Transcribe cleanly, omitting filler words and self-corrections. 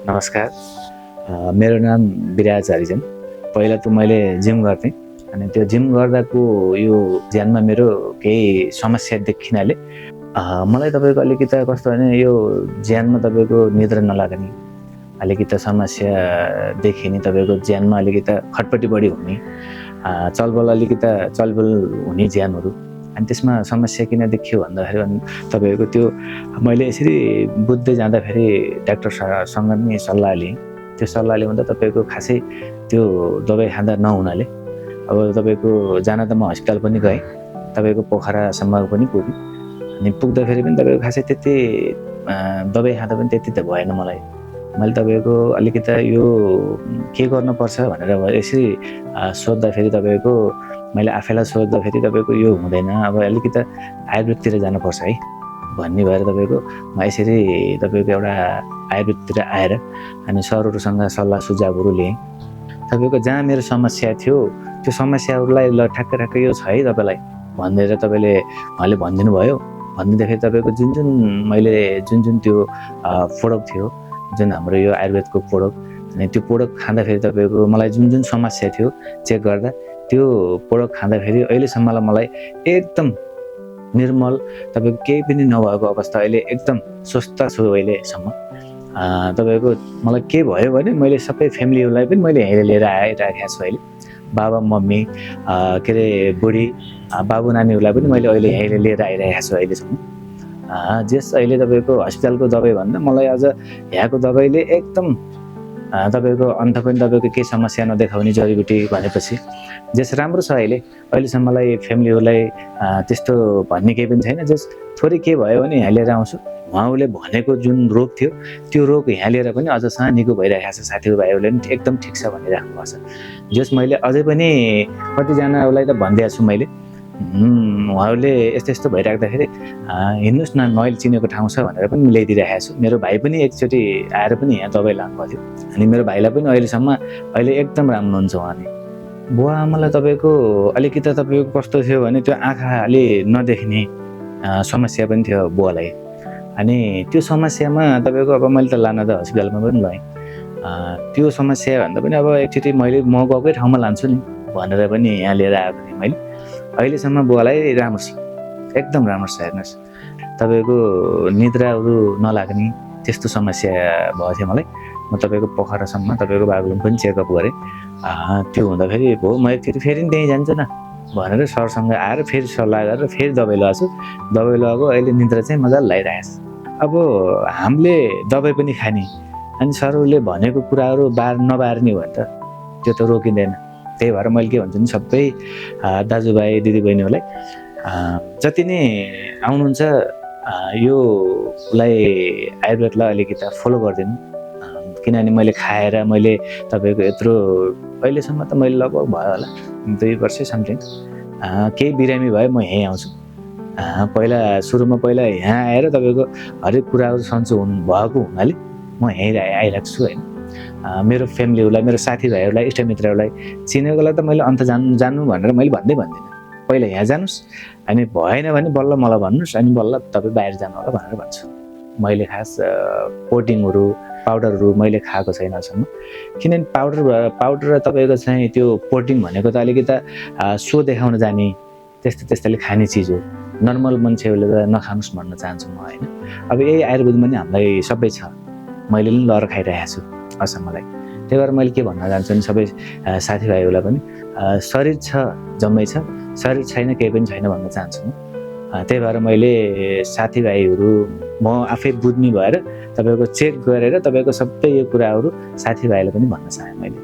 नमस्कार। मेरो नाम विराज हरिजन। पहिला त मैले जिम गर्थेँ अनि त्यो जिम गर्दाको यो ज्यानमा मेरो केही समस्या देखिनाले मलाई तपाईँको अलिकति कस्तो भने यो ज्यानमा तपाईँको निद्रा नलाग्ने, अलिकति समस्या देखिने, तपाईँको ज्यानमा अलिकति खटपटी बढी हुने, चलबल हुने ज्यानहरू। अनि त्यसमा समस्या किन देखियो भन्दाखेरि तपाईँको त्यो मैले यसरी बुझ्दै जाँदाखेरि डाक्टरसँग नि सल्लाह लिएँ। त्यो सल्लाह लिँदा तपाईँको खासै त्यो दबाई खाँदा नहुनाले अब तपाईँको जान त म हस्पिटल पनि गएँ, तपाईँको पोखरासम्म पनि पुगेँ। अनि पुग्दाखेरि पनि तपाईँको खासै त्यति दबाई खाँदा पनि त्यति त भएन मलाई। मैले तपाईँको अलिकति यो के गर्नुपर्छ भनेर यसरी सोद्धाखेरि तपाईँको मैले आफैलाई सोद्धाखेरि तपाईँको यो हुँदैन, अब अलिकति आयुर्वेदतिर जानुपर्छ है भन्ने भएर तपाईँको म यसरी तपाईँको एउटा आयुर्वेदतिर आएर अनि सरहरूसँग सल्लाह सुझावहरू लिएँ। तपाईँको जहाँ मेरो समस्या थियो त्यो समस्याहरूलाई ल ठ्याक्क यो छ है तपाईँलाई भनेर तपाईँले उहाँले भनिदिनु भयो। भनिदिँदाखेरि तपाईँको जुन त्यो प्रोडक्ट थियो, जुन हाम्रो यो आयुर्वेदको प्रोडक्ट, अनि त्यो प्रोडक्ट खाँदाखेरि तपाईँको मलाई जुन समस्या थियो चेक गर्दा त्यो प्रोडक्ट खाँदाखेरि अहिलेसम्मलाई मलाई एकदम निर्मल, तपाईँको केही पनि नभएको अवस्था, अहिले एकदम स्वस्थ छु अहिलेसम्म। तपाईँको मलाई के भयो भने मैले सबै फ्यामिलीहरूलाई पनि मैले यहीँ लिएर आइराखेको छु अहिले। बाबा मम्मी के अरे बुढी बाबु नानीहरूलाई पनि मैले अहिले यहीँ लिएर आइरहेको छु अहिलेसम्म। अहिले तपाईँको हस्पिटलको दबाई भन्दा मलाई अझ यहाँको दबाईले एकदम तपाईँको अन्त पनि तपाईँको केही समस्या नदेखाउने जडीबुटी भनेपछि राम्रो छ। अहिलेसम्मलाई फ्यामिलीहरूलाई त्यस्तो भन्ने केही पनि छैन। थोरै के भयो भने यहाँ लिएर आउँछु, उहाँहरूले भनेको जुन रोग थियो त्यो रोग यहाँ लिएर पनि अझ सानीको भइरहेको छ। साथीभाइहरूले पनि एकदम ठिक छ भनिराख्नु भएको छ। मैले अझै पनि कतिजनालाई त भनिदिएको छु मैले, उहाँहरूले यस्तो भइराख्दाखेरि हिँड्नुहोस् न, मैले चिनेको ठाउँ छ भनेर पनि ल्याइदिइरहेको छु। मेरो भाइ पनि एकचोटि आएर पनि यहाँ दबाई लानुभएको थियो अनि मेरो भाइलाई पनि अहिले एकदम राम्रो हुनुहुन्छ उहाँले। बुवा आमालाई तपाईँको अलिकति तपाईँको कस्तो थियो भने त्यो आँखा अलि नदेख्ने समस्या पनि थियो बुवालाई। अनि त्यो समस्यामा तपाईँको अब मैले त लान त हस्पिटलमा पनि लगेँ। त्यो समस्या भन्दा पनि अब एकचोटि म गएकै ठाउँमा लान्छु नि भनेर पनि यहाँ लिएर आएको थिएँ मैले। अहिलेसम्म बुवालाई राम्रो छ, एकदम राम्रो छ। हेर्नुहोस्, तपाईँको निद्राहरू नलाग्ने त्यस्तो समस्या भएको थियो मलाई। म तपाईँको पोखरासम्म तपाईँको बागलुङ पनि चेकअप गरेँ। त्यो हुँदाखेरि भयो म एकचोटि फेरि त्यहीँ जान्छु न भनेर सरसँग आएर फेरि सल्लाह गरेर फेरि दबाई लगाएको छु। दबाई लगाएको अहिले निद्रा चाहिँ मजाले लगाइरहेको छ। अब हामीले दबाई पनि खाने अनि सरहरूले भनेको कुराहरू नबार्ने हो भने त त्यो त रोकिँदैन। त्यही भएर मैले के भन्छु नि सबै दाजुभाइ दिदीबहिनीहरूलाई जति नै आउनुहुन्छ योलाई आयुर्वेदलाई अलिकति फलो गरिदिनु। किनभने मैले खाएर मैले तपाईँको यत्रो अहिलेसम्म त मैले लगभग भयो होला 2 वर्ष समथिङ केही बिरामी भयो म यहीँ आउँछु। सुरुमा यहाँ आएर तपाईँको हरेक कुराहरू सन्चो भएको हुनाले म यहीँ आइरहेको छु होइन। मेरो फ्यामिलीहरूलाई, मेरो साथीभाइहरूलाई, इष्टमित्रहरूलाई चिनेकोलाई त मैले अन्त जानु भनेर मैले भन्दिनँ। पहिला यहाँ जानुहोस् अनि भएन भने बल्ल मलाई भन्नुहोस् अनि बल्ल तपाईँ बाहिर जानु होला भनेर भन्छु। मैले खास कोटिङहरू पाउडरहरू मैले खाएको छैन अहिलेसम्म। किनभने पाउडर तपाईँको चाहिँ त्यो कोटिङ भनेको त अलिकति सो देखाउन जाने त्यस्तोले खाने चिज हो। नर्मल मान्छेहरूले त नखानुहोस् भन्न चाहन्छु म होइन। अब यही आयुर्वेदमा नि हामीलाई सबै छ, मैले पनि लएर खाइरहेको छु अहिलेसम्मलाई। त्यही भएर मैले के भन्न चाहन्छु भने सबै साथीभाइहरूलाई पनि शरीर छ, जम्मै छ, शरीर छैन केही पनि छैन भन्न चाहन्छु म। त्यही भएर मैले साथीभाइहरू म आफै बुझ्ने भएर तपाईँको चेक गरेर तपाईँको सबै यो कुराहरू साथीभाइलाई पनि भन्न चाहेँ मैले।